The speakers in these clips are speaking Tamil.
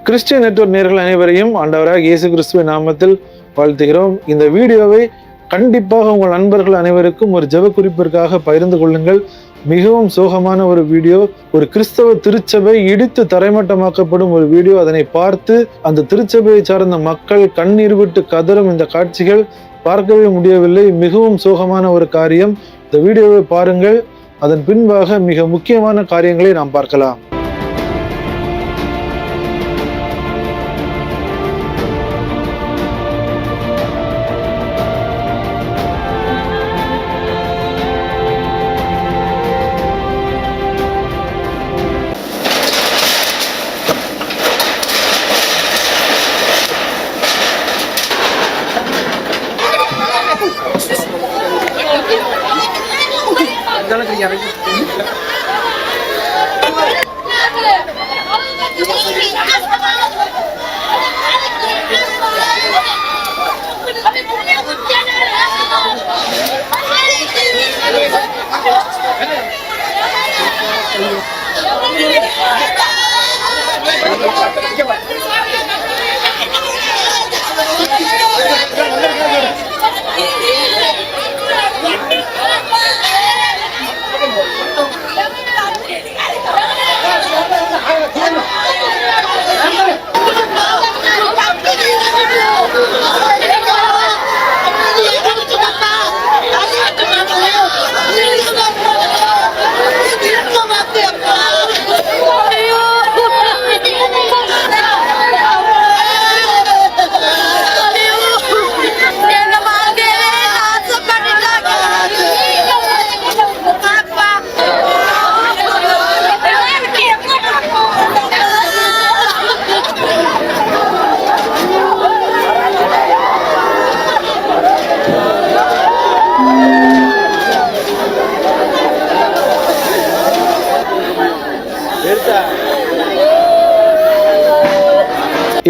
கிறிஸ்டியன் நெட்வொர்க் நேயர்கள் அனைவரையும் ஆண்டவராக இயேசு கிறிஸ்துவின் நாமத்தில் வாழ்த்துகிறோம். இந்த வீடியோவை கண்டிப்பாக உங்கள் நண்பர்கள் அனைவருக்கும் ஒரு ஜெப குறிப்பிற்காக பகிர்ந்து கொள்ளுங்கள். மிகவும் சோகமான ஒரு வீடியோ. ஒரு கிறிஸ்தவ திருச்சபை இடித்து தரைமட்டமாக்கப்படும் ஒரு வீடியோ. அதனை பார்த்து அந்த திருச்சபையை சார்ந்த மக்கள் கண்ணீர் விட்டு கதறும் இந்த காட்சிகள் பார்க்கவே முடியவில்லை. மிகவும் சோகமான ஒரு காரியம். இந்த வீடியோவை பாருங்கள். அதன் பின்பாக மிக முக்கியமான காரியங்களை நாம் பார்க்கலாம்.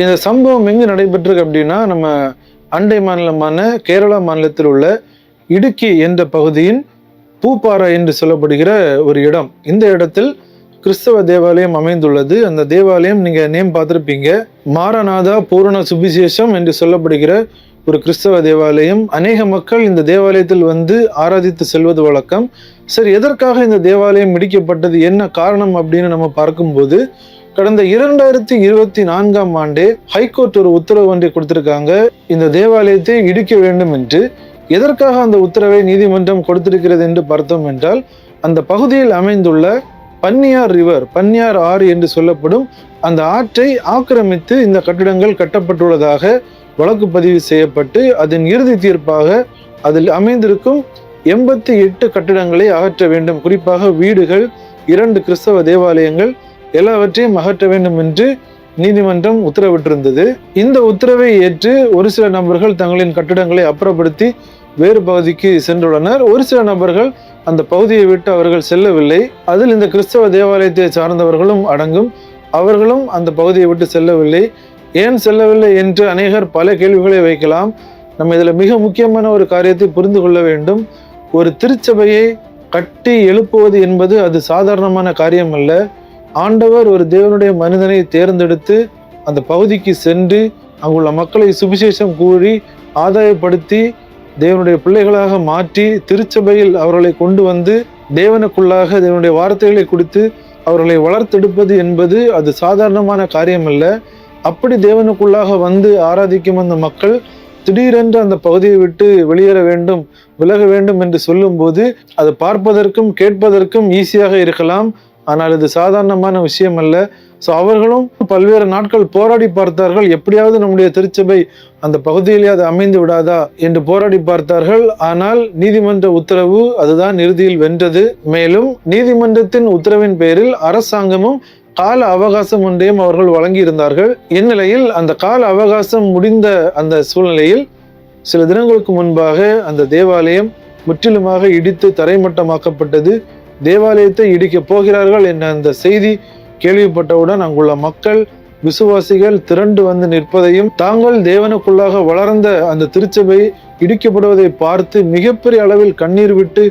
இந்த சம்பவம் எங்கு நடைபெற்றிருக்கு அப்படின்னா, நம்ம அண்டை மாநிலமான கேரளா மாநிலத்தில் உள்ள இடுக்கி என்ற பகுதியின் பூப்பாறை என்று சொல்லப்படுகிற ஒரு இடம். இந்த இடத்தில் கிறிஸ்தவ தேவாலயம் அமைந்துள்ளது. அந்த தேவாலயம் நீங்க நேம் பார்த்திருப்பீங்க. மாரநாதா பூரண சுவிசேஷம் என்று சொல்லப்படுகிற ஒரு கிறிஸ்தவ தேவாலயம். அநேக மக்கள் இந்த தேவாலயத்தில் வந்து ஆராதித்து செல்வது வழக்கம். சரி, எதற்காக இந்த தேவாலயம் இடிக்கப்பட்டது, என்ன காரணம் அப்படின்னு நம்ம பார்க்கும்போது, கடந்த 2024ஆம் ஆண்டே ஹைகோர்ட் ஒரு உத்தரவு ஒன்றை கொடுத்திருக்காங்க. இந்த தேவாலயத்தை இடிக்க வேண்டும் என்று. எதற்காக அந்த உத்தரவை நீதிமன்றம் கொடுத்திருக்கிறது என்று பார்த்தோம் என்றால், அந்த பகுதியில் அமைந்துள்ள பன்னியார் ரிவர், பன்னியார் ஆறு என்று சொல்லப்படும் அந்த ஆற்றை ஆக்கிரமித்து இந்த கட்டிடங்கள் கட்டப்பட்டுள்ளதாக வழக்கு பதிவு செய்யப்பட்டு, அதன் இறுதி தீர்ப்பாக அதில் அமைந்திருக்கும் 88 கட்டிடங்களை அகற்ற வேண்டும். குறிப்பாக வீடுகள், 2 கிறிஸ்தவ தேவாலயங்கள் எல்லாவற்றையும் அகற்ற வேண்டும் என்று நீதிமன்றம் உத்தரவிட்டிருந்தது. இந்த உத்தரவை ஏற்று ஒரு சில நபர்கள் தங்களின் கட்டிடங்களை அப்புறப்படுத்தி வேறு பகுதிக்கு சென்றுள்ளனர். ஒரு சில நபர்கள் அந்த பகுதியை விட்டு அவர்கள் செல்லவில்லை. அதில் இந்த கிறிஸ்தவ தேவாலயத்தை சார்ந்தவர்களும் அடங்கும். அவர்களும் அந்த பகுதியை விட்டு செல்லவில்லை. ஏன் செல்லவில்லை என்று அநேகர் பல கேள்விகளை வைக்கலாம். நம்ம இதில் மிக முக்கியமான ஒரு காரியத்தை புரிந்து கொள்ள வேண்டும். ஒரு திருச்சபையை கட்டி எழுப்புவது என்பது அது சாதாரணமான காரியம் அல்ல. ஆண்டவர் ஒரு தேவனுடைய மனிதனை தேர்ந்தெடுத்து அந்த பகுதிக்கு சென்று அங்குள்ள மக்களை சுவிசேஷம் கூறி ஆதாயப்படுத்தி தேவனுடைய பிள்ளைகளாக மாற்றி திருச்சபையில் அவர்களை கொண்டு வந்து தேவனுக்குள்ளாக தேவனுடைய வார்த்தைகளை கொடுத்து அவர்களை வளர்த்தெடுப்பது என்பது அது சாதாரணமான காரியம் அல்ல. அப்படி தேவனுக்குள்ளாக வந்து ஆராதிக்கும் அந்த மக்கள் திடீரென்று அந்த பகுதியை விட்டு வெளியேற வேண்டும், விலக வேண்டும் என்று சொல்லும்போது அது பார்ப்பதற்கும் கேட்பதற்கும் ஈஸியாக இருக்கலாம். ஆனால் இது சாதாரணமான விஷயம் அல்ல. ஸோ அவர்களும் பல்வேறு நாட்கள் போராடி பார்த்தார்கள். எப்படியாவது நம்முடைய திருச்சபை அந்த பகுதியிலே அது அமைந்து விடாதா என்று போராடி பார்த்தார்கள். ஆனால் நீதிமன்ற உத்தரவு அதுதான் இறுதியில் வென்றது. மேலும் நீதிமன்றத்தின் உத்தரவின் பேரில் அரசாங்கமும் கால அவகாசம் ஒன்றையும் அவர்கள் வழங்கி இருந்தார்கள். இந்நிலையில் அந்த கால அவகாசம் முடிந்த அந்த சூழ்நிலையில் சில தினங்களுக்கு முன்பாக அந்த தேவாலயம் முற்றிலுமாக இடித்து தரைமட்டமாக்கப்பட்டது. தேவாலயத்தை இடிக்க போகிறார்கள் என்ற அந்த செய்தி கேள்விப்பட்டவுடன் அங்குள்ள மக்கள் விசுவாசிகள் திரண்டு வந்து நிற்பதையும் தாங்கள் தேவனுக்குள்ளாக வளர்ந்த அந்த திருச்சபை இடிக்கப்படுவதை பார்த்து மிகப்பெரிய அளவில் கண்ணீர் விட்டு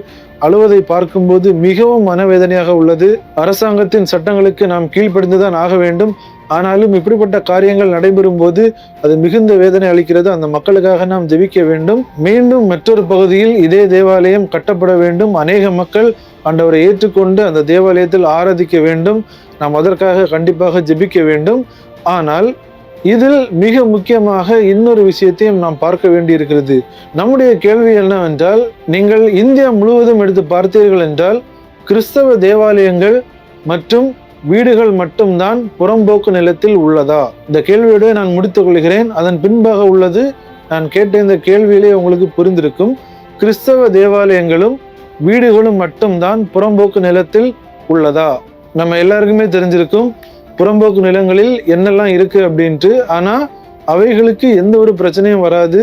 அழுவதை பார்க்கும்போது மிகவும் மனவேதனையாக உள்ளது. அரசாங்கத்தின் சட்டங்களுக்கு நாம் கீழ்ப்படிந்துதான் ஆக வேண்டும். ஆனாலும் இப்படிப்பட்ட காரியங்கள் நடைபெறும் போது அது மிகுந்த வேதனை அளிக்கிறது. அந்த மக்களுக்காக நாம் ஜெபிக்க வேண்டும். மீண்டும் மற்றொரு பகுதியில் இதே தேவாலயம் கட்டப்பட வேண்டும். அநேக மக்கள் ஆண்டவரை ஏற்றுக்கொண்டு அந்த தேவாலயத்தில் ஆராதிக்க வேண்டும். நாம் அதற்காக கண்டிப்பாக ஜெபிக்க வேண்டும். ஆனால் இதில் மிக முக்கியமாக இன்னொரு விஷயத்தையும் நாம் பார்க்க வேண்டி இருக்கிறது. நம்முடைய கேள்வி என்னவென்றால், நீங்கள் இந்தியா முழுவதும் எடுத்து பார்த்தீர்கள் என்றால் கிறிஸ்தவ தேவாலயங்கள் மற்றும் வீடுகள் மட்டும்தான் புறம்போக்கு நிலத்தில் உள்ளதா? இந்த கேள்வியோடு நான் முடித்துக் கொள்கிறேன். அதன் பின்பாக உள்ளது நான் கேட்ட இந்த கேள்வியிலே உங்களுக்கு புரிந்திருக்கும். கிறிஸ்தவ தேவாலயங்களும் வீடுகளும் மட்டும்தான் புறம்போக்கு நிலத்தில் உள்ளதா? நம்ம எல்லாருக்குமே தெரிஞ்சிருக்கும் புறம்போக்கு நிலங்களில் என்னெல்லாம் இருக்கு அப்படின்ட்டு. ஆனா அவைகளுக்கு எந்த ஒரு பிரச்சனையும் வராது.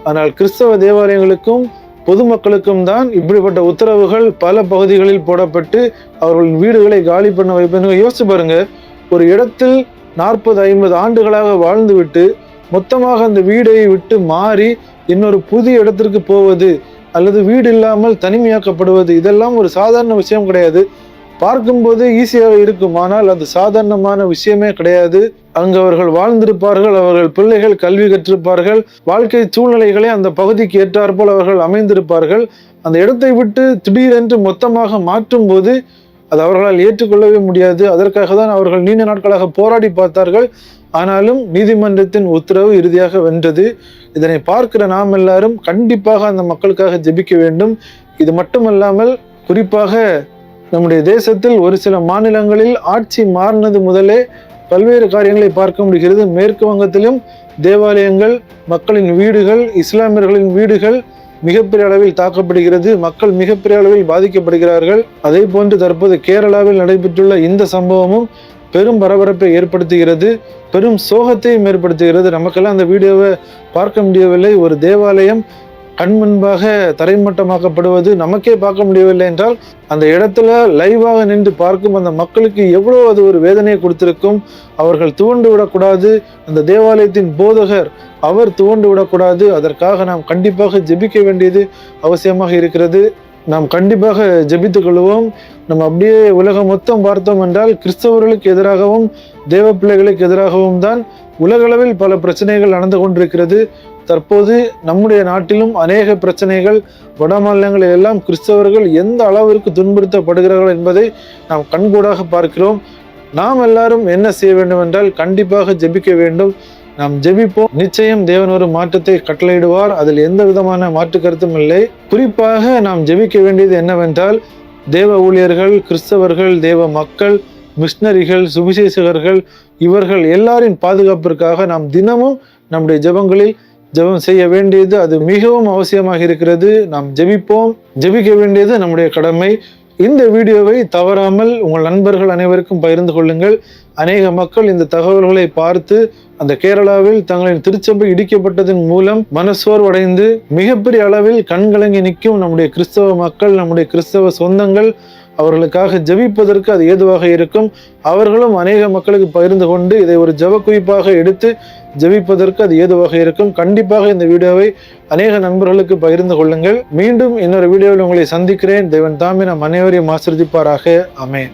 ஆனால் கிறிஸ்தவ தேவாலயங்களுக்கும் பொதுமக்களுக்கும் தான் இப்படிப்பட்ட உத்தரவுகள் பல பகுதிகளில் போடப்பட்டு அவர்களின் வீடுகளை காலி பண்ண வைப்பது. யோசிச்சு பாருங்க, ஒரு இடத்தில் 40-50 ஆண்டுகளாக வாழ்ந்து விட்டு மொத்தமாக அந்த வீடை விட்டு மாறி இன்னொரு புதிய இடத்திற்கு போவது அல்லது வீடு இல்லாமல் தனிமையாக்கப்படுவது, இதெல்லாம் ஒரு சாதாரண விஷயம் கிடையாது. பார்க்கும்போது ஈஸியாக இருக்கும், ஆனால் அது சாதாரணமான விஷயமே கிடையாது. அங்கு அவர்கள் வாழ்ந்திருப்பார்கள், அவர்கள் பிள்ளைகள் கல்வி கற்றிருப்பார்கள், வாழ்க்கை சூழ்நிலைகளை அந்த பகுதிக்கு ஏற்றாற்போல் அவர்கள் அமைந்திருப்பார்கள். அந்த இடத்தை விட்டு திடீரென்று மொத்தமாக மாற்றும் போது அது அவர்களால் ஏற்றுக்கொள்ளவே முடியாது. அதற்காக தான் அவர்கள் நீண்ட நாட்களாக போராடி பார்த்தார்கள். ஆனாலும் நீதிமன்றத்தின் உத்தரவு இறுதியாக வென்றது. இதனை பார்க்கிற நாம் எல்லாரும் கண்டிப்பாக அந்த மக்களுக்காக ஜெபிக்க வேண்டும். இது மட்டுமல்லாமல் குறிப்பாக நம்முடைய தேசத்தில் ஒரு சில மாநிலங்களில் ஆட்சி மாறினது முதலே பல்வேறு காரியங்களை பார்க்க முடிகிறது. மேற்கு வங்கத்திலும் தேவாலயங்கள், மக்களின் வீடுகள், இஸ்லாமியர்களின் வீடுகள் மிகப்பெரிய அளவில் தாக்கப்படுகிறது. மக்கள் மிகப்பெரிய அளவில் பாதிக்கப்படுகிறார்கள். அதே போன்று தற்போது கேரளாவில் நடைபெற்றுள்ள இந்த சம்பவமும் பெரும் பரபரப்பை ஏற்படுத்துகிறது, பெரும் சோகத்தையும் ஏற்படுத்துகிறது. நமக்கெல்லாம் அந்த வீடியோவை பார்க்க முடியவில்லை. ஒரு தேவாலயம் கண் முன்பாக தரைமட்டமாக்கப்படுவது நமக்கே பார்க்க முடியவில்லை என்றால் அந்த இடத்துல லைவாக நின்று பார்க்கும் அந்த மக்களுக்கு எவ்வளோ அது ஒரு வேதனையை கொடுத்திருக்கும். அவர்கள் துவண்டு விடக்கூடாது. அந்த தேவாலயத்தின் போதகர் அவர் துவண்டு விடக்கூடாது. அதற்காக நாம் கண்டிப்பாக ஜெபிக்க வேண்டியது அவசியமாக இருக்கிறது. நாம் கண்டிப்பாக ஜெபித்துக் கொள்வோம். நம்ம அப்படியே உலகம் மொத்தம் பார்த்தோம் என்றால் கிறிஸ்தவர்களுக்கு எதிராகவும் தேவ பிள்ளைகளுக்கு எதிராகவும் தான் உலகளவில் பல பிரச்சனைகள் நடந்து கொண்டிருக்கிறது. தற்போது நம்முடைய நாட்டிலும் அநேக பிரச்சனைகள், வட மாநிலங்களில் எல்லாம் கிறிஸ்தவர்கள் எந்த அளவிற்கு துன்புறுத்தப்படுகிறார்கள் என்பதை நாம் கண்கூடாக பார்க்கிறோம். நாம் எல்லாரும் என்ன செய்ய வேண்டும் என்றால் கண்டிப்பாக ஜெபிக்க வேண்டும். நாம் ஜெபிப்போம், நிச்சயம் தேவன் ஒரு மாற்றத்தை கட்டளையிடுவார். அதில் எந்த விதமான மாற்று கருத்தும் இல்லை. குறிப்பாக நாம் ஜெபிக்க வேண்டியது என்னவென்றால் தேவ ஊழியர்கள், கிறிஸ்தவர்கள், தேவ மக்கள், மிஷனரிகள், சுவிசேஷகர்கள் இவர்கள் எல்லாரின் பாதுகாப்பிற்காக நாம் தினமும் நம்முடைய ஜெபங்களில் ஜெபம் செய்ய வேண்டியது அது மிகவும் அவசியமாக இருக்கிறது. நாம் ஜெபிப்போம். ஜெபிக்க வேண்டியது நம்முடைய கடமை. இந்த வீடியோவை தவறாமல் உங்கள் நண்பர்கள் அனைவருக்கும் பகிர்ந்து கொள்ளுங்கள். அநேக மக்கள் இந்த தகவல்களை பார்த்து அந்த கேரளாவில் தங்களின் திருச்சபை இடிக்கப்பட்டதன் மூலம் மனசோர்வடைந்து மிகப்பெரிய அளவில் கண்கலங்கி நிற்கும் நம்முடைய கிறிஸ்தவ மக்கள், நம்முடைய கிறிஸ்தவ சொந்தங்கள், அவர்களுக்காக ஜெபிப்பதற்கு அது ஏதுவாக இருக்கும். அவர்களும் அநேக மக்களுக்கு பகிர்ந்து கொண்டு இதை ஒரு ஜெப குறிப்பாக எடுத்து ஜெபிப்பதற்கு அது ஏதுவாக இருக்கும். கண்டிப்பாக இந்த வீடியோவை அநேக நண்பர்களுக்கு பகிர்ந்து கொள்ளுங்கள். மீண்டும் இன்னொரு வீடியோவில் உங்களை சந்திக்கிறேன். தேவன் தாமே நம் அனைவரையும் ஆசீர்வதிப்பாராக. ஆமென்.